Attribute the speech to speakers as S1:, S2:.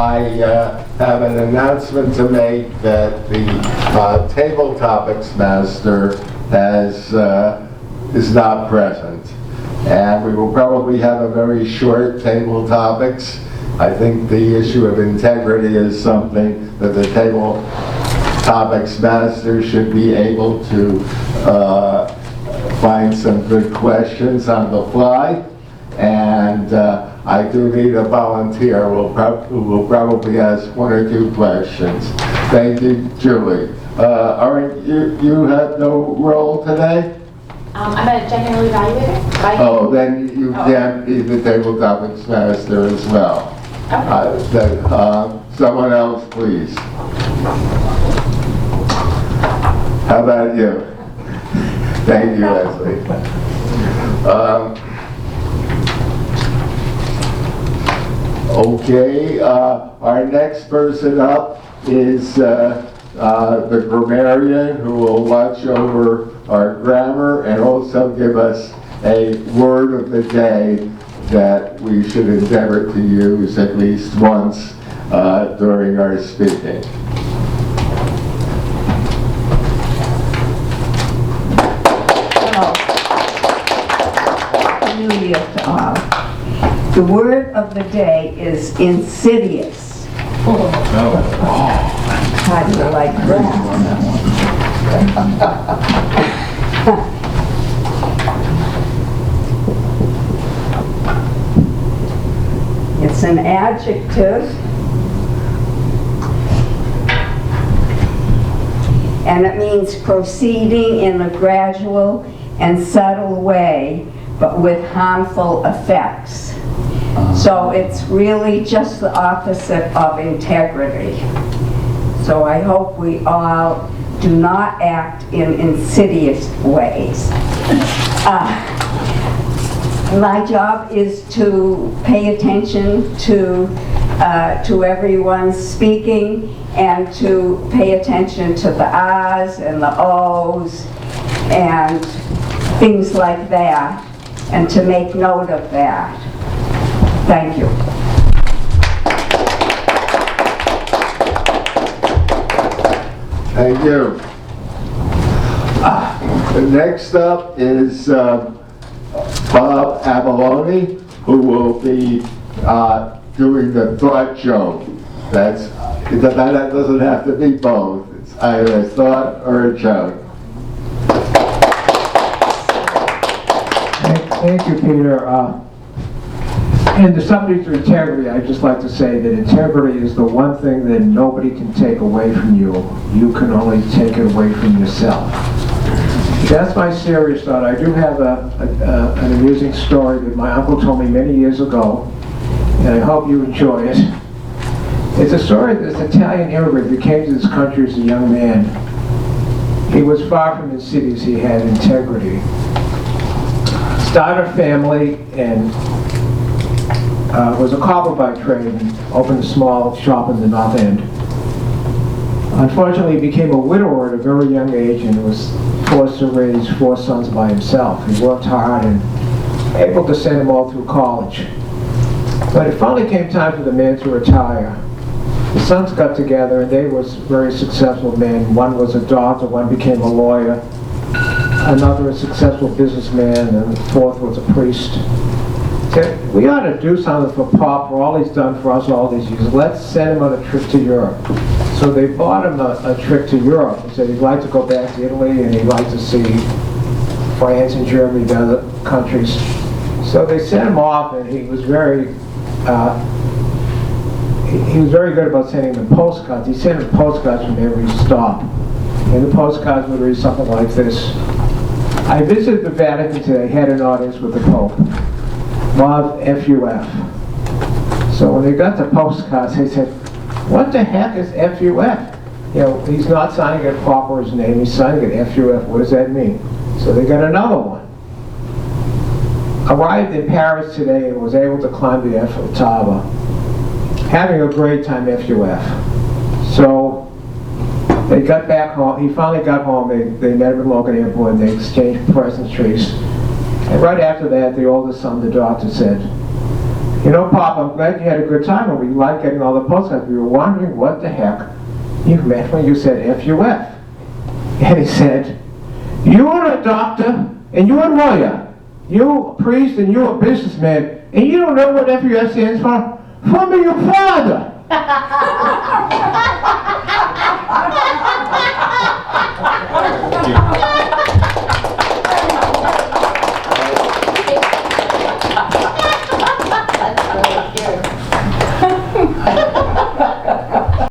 S1: I have an announcement to make that the table topics master is not present. And we will probably have a very short table topics. I think the issue of integrity is something that the table topics master should be able to find some good questions on the fly. And I do need a volunteer who will probably ask one or two questions. Thank you, Julie. All right, you have no role today?
S2: I'm a general evaluator.
S1: Oh, then you can't be the table topics master as well. Okay. Someone else, please. How about you? Thank you, Leslie. Okay, our next person up is the grammarian, who will watch over our grammar and also give us a word of the day that we should endeavor to use at least once during our speaking.
S3: Hello. Happy New Year to all. The word of the day is insidious. How do you like that? It's an adjective, and it means proceeding in a gradual and subtle way, but with harmful effects. So it's really just the opposite of integrity. So I hope we all do not act in insidious ways. My job is to pay attention to everyone speaking and to pay attention to the R's and the O's and things like that, and to make note of that. Thank you.
S1: Thank you. Next up is Bob Abalone, who will be doing the thought joke. That doesn't have to be both. It's either a thought or a joke.
S4: Thank you, Peter. And the subject of integrity, I'd just like to say that integrity is the one thing that nobody can take away from you. You can only take it away from yourself. That's my serious thought. I do have an amusing story that my uncle told me many years ago, and I hope you enjoy it. It's a story of this Italian immigrant who came to this country as a young man. He was far from insidious. He had integrity. Started a family and was a cobbler by trade and opened a small shop in the North End. Unfortunately, he became a widower at a very young age and was forced to raise 4 sons by himself. He worked hard and able to send them all through college. But it finally came time for the man to retire. The sons got together and they were very successful men. One was a doctor, one became a lawyer, another a successful businessman, and the fourth was a priest. Said, we ought to do something for Pop for all he's done for us all these years. Let's send him on a trip to Europe. So they bought him a trip to Europe. He said he'd like to go back to Italy and he'd like to see France and Germany, the other countries. So they sent him off, and he was very good about sending them postcards. He sent them postcards from every stop. And the postcards would read something like this. I visited the Vatican today, had an audience with the Pope. Love, FUF. So when they got the postcards, they said, what the heck is FUF? You know, he's not signing it Pop or his name, he's signing it FUF. What does that mean? So they got another one. Arrived in Paris today and was able to climb the Eiffel Tower. Having a great time, FUF. So they got back home. He finally got home. They met him at Logan Airport and they exchanged pleasantries. And right after that, the oldest son, the doctor, said, You know, Pop, I'm glad you had a good time, and we liked getting all the postcards. We were wondering what the heck you meant when you said F-U-F. And he said, you are a doctor, and you're a lawyer. You're a priest, and you're a businessman, and you don't know what F-U-F stands for? From your father!
S2: Thank you.